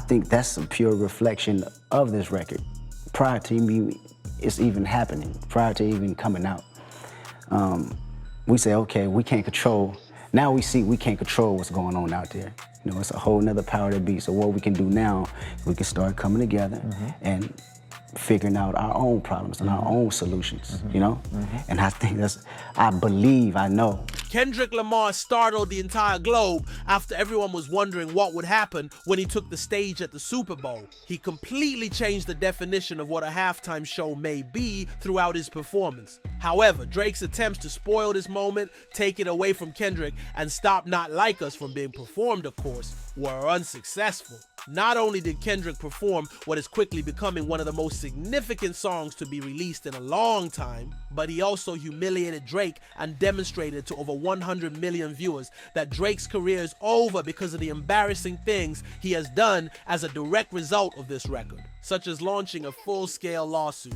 I think that's a pure reflection of this record. Prior to me, it's even happening, prior to even coming out. We say, okay, we can't control. Now we see we can't control what's going on out there. You know, it's a whole nother power to be. So what we can do now, we can start coming together and figuring out our own problems and our own solutions, you know? And I think I know. Kendrick Lamar startled the entire globe after everyone was wondering what would happen when he took the stage at the Super Bowl. He completely changed the definition of what a halftime show may be throughout his performance. However, Drake's attempts to spoil this moment, take it away from Kendrick, and stop Not Like Us from being performed, of course, were unsuccessful. Not only did Kendrick perform what is quickly becoming one of the most significant songs to be released in a long time, but he also humiliated Drake and demonstrated to over 100 million viewers that Drake's career is over because of the embarrassing things he has done as a direct result of this record, such as launching a full-scale lawsuit.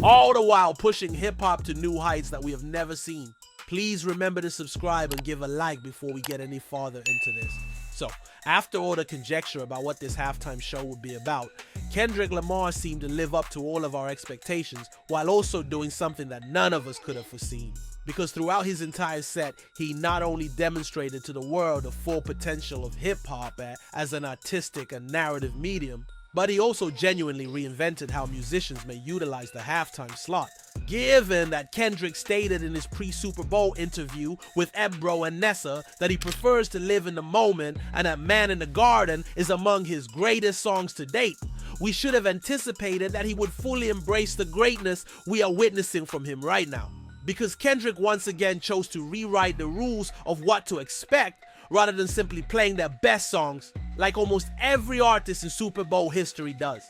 All the while pushing hip-hop to new heights that we have never seen. Please remember to subscribe and give a like before we get any farther into this. So, after all the conjecture about what this halftime show would be about, Kendrick Lamar seemed to live up to all of our expectations while also doing something that none of us could have foreseen. Because throughout his entire set, he not only demonstrated to the world the full potential of hip-hop as an artistic and narrative medium, but he also genuinely reinvented how musicians may utilize the halftime slot. Given that Kendrick stated in his pre-Super Bowl interview with Ebro and Nessa that he prefers to live in the moment and that Man in the Garden is among his greatest songs to date, we should have anticipated that he would fully embrace the greatness we are witnessing from him right now. Because Kendrick once again chose to rewrite the rules of what to expect rather than simply playing their best songs like almost every artist in Super Bowl history does.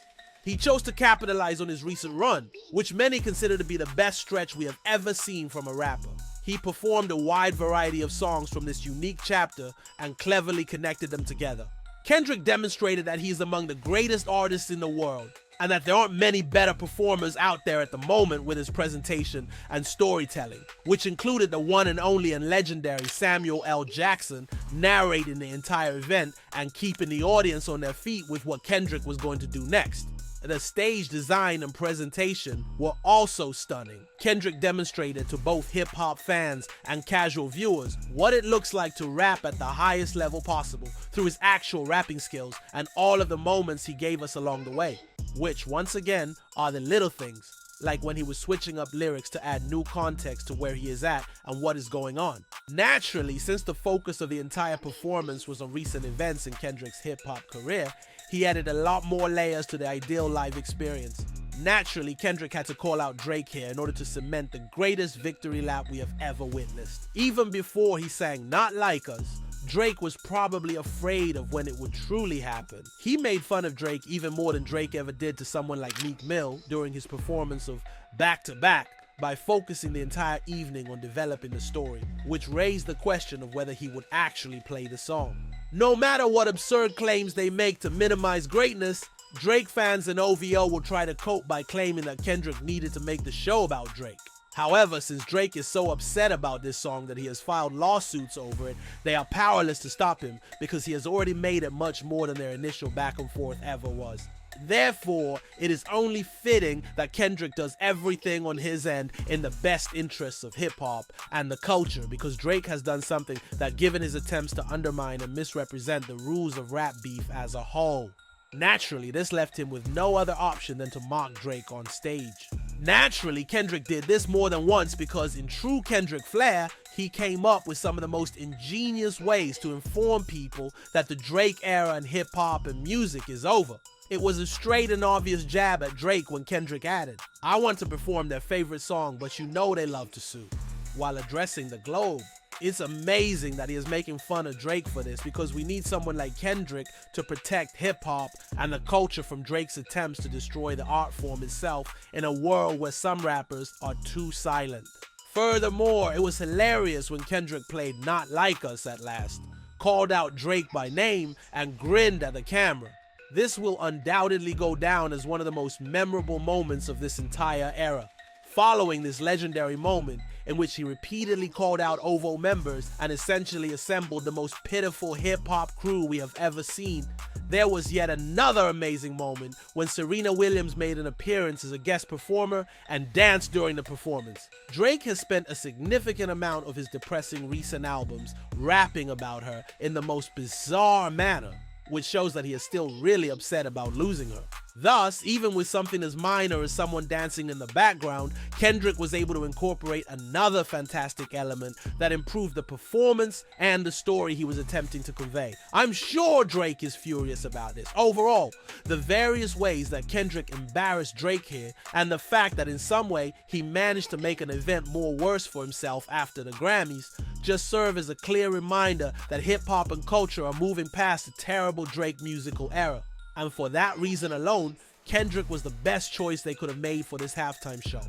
He chose to capitalize on his recent run, which many consider to be the best stretch we have ever seen from a rapper. He performed a wide variety of songs from this unique chapter and cleverly connected them together. Kendrick demonstrated that he is among the greatest artists in the world, and that there aren't many better performers out there at the moment with his presentation and storytelling, which included the one and only and legendary Samuel L. Jackson narrating the entire event and keeping the audience on their feet with what Kendrick was going to do next. The stage design and presentation were also stunning. Kendrick demonstrated to both hip-hop fans and casual viewers what it looks like to rap at the highest level possible through his actual rapping skills and all of the moments he gave us along the way, which once again are the little things, like when he was switching up lyrics to add new context to where he is at and what is going on. Naturally, since the focus of the entire performance was on recent events in Kendrick's hip-hop career, he added a lot more layers to the ideal live experience. Naturally, Kendrick had to call out Drake here in order to cement the greatest victory lap we have ever witnessed. Even before he sang Not Like Us, Drake was probably afraid of when it would truly happen. He made fun of Drake even more than Drake ever did to someone like Meek Mill during his performance of Back to Back by focusing the entire evening on developing the story, which raised the question of whether he would actually play the song. No matter what absurd claims they make to minimize greatness, Drake fans and OVO will try to cope by claiming that Kendrick needed to make the show about Drake. However, since Drake is so upset about this song that he has filed lawsuits over it, they are powerless to stop him because he has already made it much more than their initial back and forth ever was. Therefore, it is only fitting that Kendrick does everything on his end in the best interests of hip-hop and the culture, because Drake has done something that, given his attempts to undermine and misrepresent the rules of rap beef as a whole. Naturally, this left him with no other option than to mock Drake on stage. Naturally, Kendrick did this more than once because in true Kendrick flair, he came up with some of the most ingenious ways to inform people that the Drake era in hip-hop and music is over. It was a straight and obvious jab at Drake when Kendrick added, "I want to perform their favorite song, but you know they love to sue," while addressing the globe. It's amazing that he is making fun of Drake for this because we need someone like Kendrick to protect hip-hop and the culture from Drake's attempts to destroy the art form itself in a world where some rappers are too silent. Furthermore, it was hilarious when Kendrick played Not Like Us at last, called out Drake by name, and grinned at the camera. This will undoubtedly go down as one of the most memorable moments of this entire era. Following this legendary moment, in which he repeatedly called out OVO members and essentially assembled the most pitiful hip-hop crew we have ever seen, there was yet another amazing moment when Serena Williams made an appearance as a guest performer and danced during the performance. Drake has spent a significant amount of his depressing recent albums rapping about her in the most bizarre manner, which shows that he is still really upset about losing her. Thus, even with something as minor as someone dancing in the background, Kendrick was able to incorporate another fantastic element that improved the performance and the story he was attempting to convey. I'm sure Drake is furious about this. Overall, the various ways that Kendrick embarrassed Drake here, and the fact that in some way he managed to make an event more worse for himself after the Grammys, just serve as a clear reminder that hip-hop and culture are moving past the terrible Drake musical era. And for that reason alone, Kendrick was the best choice they could have made for this halftime show.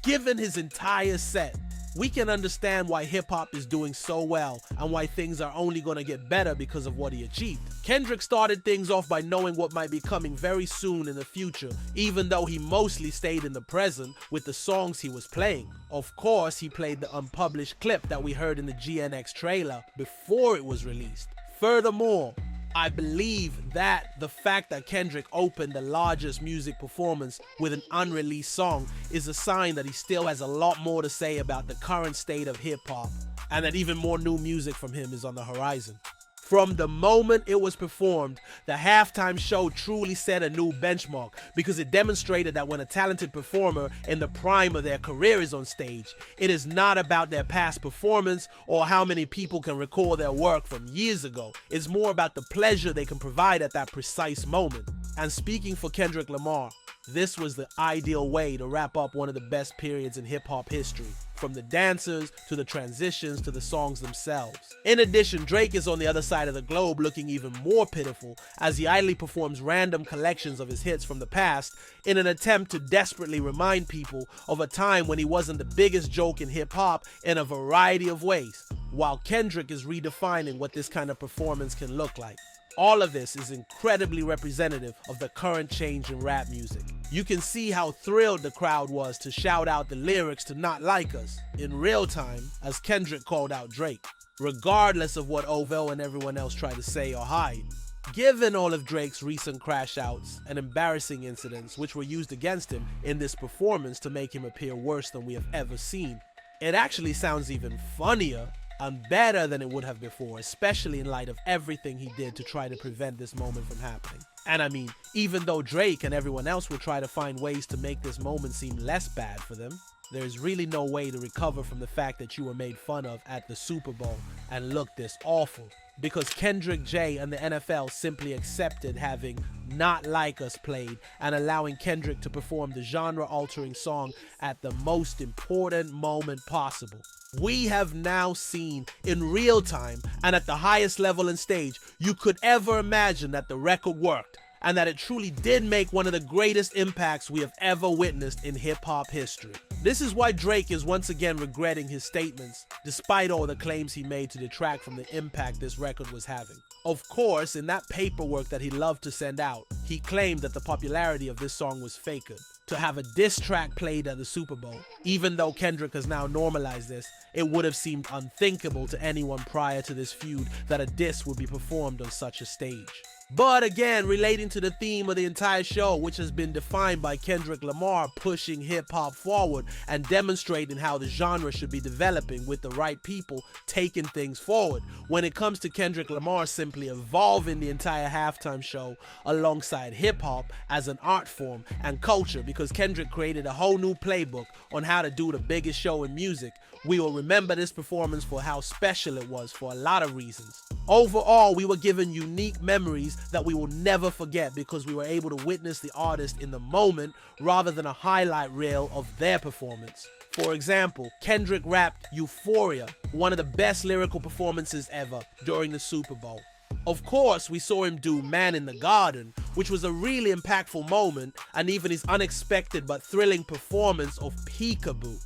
Given his entire set, we can understand why hip-hop is doing so well and why things are only going to get better because of what he achieved. Kendrick started things off by knowing what might be coming very soon in the future, even though he mostly stayed in the present with the songs he was playing. Of course, he played the unpublished clip that we heard in the GNX trailer before it was released. Furthermore, I believe that the fact that Kendrick opened the largest music performance with an unreleased song is a sign that he still has a lot more to say about the current state of hip-hop, and that even more new music from him is on the horizon. From the moment it was performed, the halftime show truly set a new benchmark because it demonstrated that when a talented performer in the prime of their career is on stage, it is not about their past performance or how many people can recall their work from years ago. It's more about the pleasure they can provide at that precise moment. And speaking for Kendrick Lamar, this was the ideal way to wrap up one of the best periods in hip-hop history, from the dancers to the transitions to the songs themselves. In addition, Drake is on the other side of the globe looking even more pitiful as he idly performs random collections of his hits from the past in an attempt to desperately remind people of a time when he wasn't the biggest joke in hip-hop in a variety of ways, while Kendrick is redefining what this kind of performance can look like. All of this is incredibly representative of the current change in rap music. You can see how thrilled the crowd was to shout out the lyrics to Not Like Us in real time as Kendrick called out Drake, regardless of what OVO and everyone else tried to say or hide. Given all of Drake's recent crash outs and embarrassing incidents which were used against him in this performance to make him appear worse than we have ever seen, it actually sounds even funnier and better than it would have before, especially in light of everything he did to try to prevent this moment from happening. And I mean, even though Drake and everyone else will try to find ways to make this moment seem less bad for them, there's really no way to recover from the fact that you were made fun of at the Super Bowl and looked this awful. Because Kendrick J and the NFL simply accepted having Not Like Us played and allowing Kendrick to perform the genre-altering song at the most important moment possible. We have now seen in real time and at the highest level and stage you could ever imagine that the record worked, and that it truly did make one of the greatest impacts we have ever witnessed in hip-hop history. This is why Drake is once again regretting his statements, despite all the claims he made to detract from the impact this record was having. Of course, in that paperwork that he loved to send out, he claimed that the popularity of this song was faked. To have a diss track played at the Super Bowl, even though Kendrick has now normalized this, it would have seemed unthinkable to anyone prior to this feud that a diss would be performed on such a stage. But again, relating to the theme of the entire show, which has been defined by Kendrick Lamar pushing hip-hop forward and demonstrating how the genre should be developing with the right people taking things forward, when it comes to Kendrick Lamar simply evolving the entire halftime show alongside hip-hop as an art form and culture, because Kendrick created a whole new playbook on how to do the biggest show in music, we will remember this performance for how special it was for a lot of reasons. Overall, we were given unique memories that we will never forget because we were able to witness the artist in the moment rather than a highlight reel of their performance. For example, Kendrick rapped Euphoria, one of the best lyrical performances ever, during the Super Bowl. Of course, we saw him do Man in the Garden, which was a really impactful moment, and even his unexpected but thrilling performance of Peekaboo.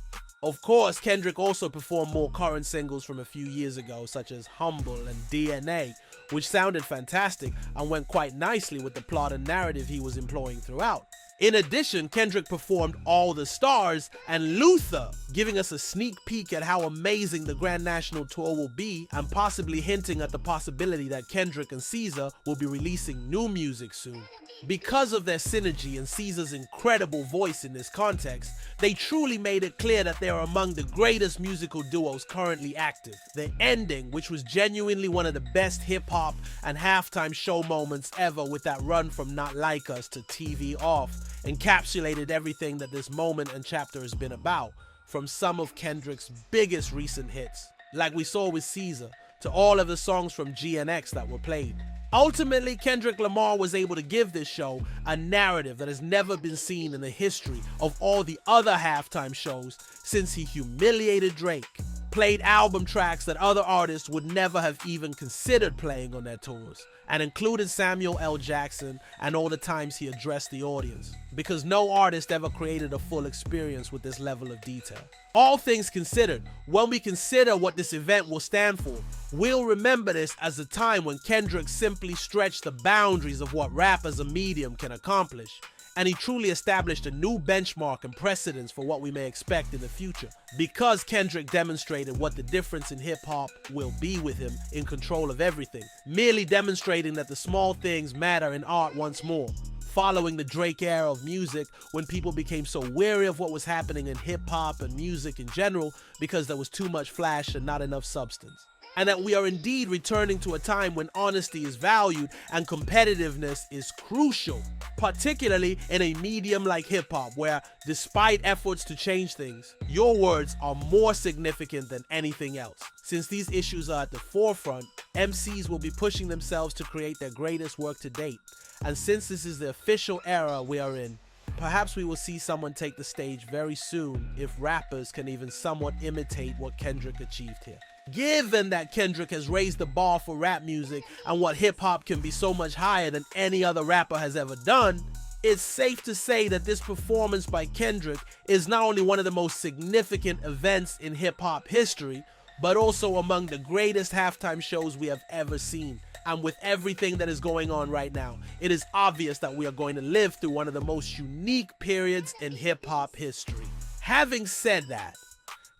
Of course, Kendrick also performed more current singles from a few years ago, such as Humble and DNA, which sounded fantastic and went quite nicely with the plot and narrative he was employing throughout. In addition, Kendrick performed All the Stars and Luther, giving us a sneak peek at how amazing the Grand National Tour will be and possibly hinting at the possibility that Kendrick and Caesar will be releasing new music soon. Because of their synergy and Caesar's incredible voice in this context, they truly made it clear that they are among the greatest musical duos currently active. Their ending, which was genuinely one of the best hip-hop and halftime show moments ever with that run from Not Like Us to TV Off, encapsulated everything that this moment and chapter has been about, from some of Kendrick's biggest recent hits, like we saw with Caesar, to all of the songs from GNX that were played. Ultimately, Kendrick Lamar was able to give this show a narrative that has never been seen in the history of all the other halftime shows since he humiliated Drake, played album tracks that other artists would never have even considered playing on their tours, and included Samuel L. Jackson and all the times he addressed the audience, because no artist ever created a full experience with this level of detail. All things considered, when we consider what this event will stand for, we'll remember this as a time when Kendrick simply stretched the boundaries of what rap as a medium can accomplish, and he truly established a new benchmark and precedence for what we may expect in the future. Because Kendrick demonstrated what the difference in hip-hop will be with him in control of everything, merely demonstrating that the small things matter in art once more, following the Drake era of music when people became so wary of what was happening in hip-hop and music in general because there was too much flash and not enough substance. And that we are indeed returning to a time when honesty is valued and competitiveness is crucial, particularly in a medium like hip-hop where, despite efforts to change things, your words are more significant than anything else. Since these issues are at the forefront, MCs will be pushing themselves to create their greatest work to date. And since this is the official era we are in, perhaps we will see someone take the stage very soon if rappers can even somewhat imitate what Kendrick achieved here. Given that Kendrick has raised the bar for rap music and what hip-hop can be so much higher than any other rapper has ever done, it's safe to say that this performance by Kendrick is not only one of the most significant events in hip-hop history, but also among the greatest halftime shows we have ever seen. And with everything that is going on right now, it is obvious that we are going to live through one of the most unique periods in hip-hop history. Having said that,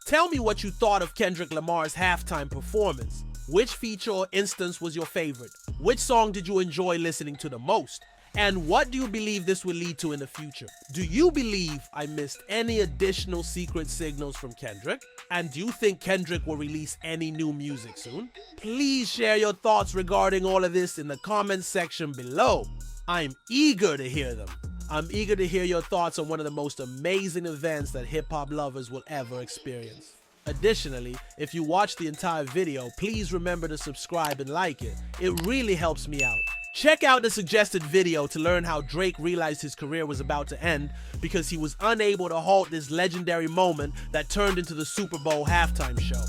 tell me what you thought of Kendrick Lamar's halftime performance. Which feature or instance was your favorite? Which song did you enjoy listening to the most? And what do you believe this will lead to in the future? Do you believe I missed any additional secret signals from Kendrick? And do you think Kendrick will release any new music soon? Please share your thoughts regarding all of this in the comments section below. I'm eager to hear them. I'm eager to hear your thoughts on one of the most amazing events that hip-hop lovers will ever experience. Additionally, if you watch the entire video, please remember to subscribe and like it. It really helps me out. Check out the suggested video to learn how Drake realized his career was about to end because he was unable to halt this legendary moment that turned into the Super Bowl halftime show.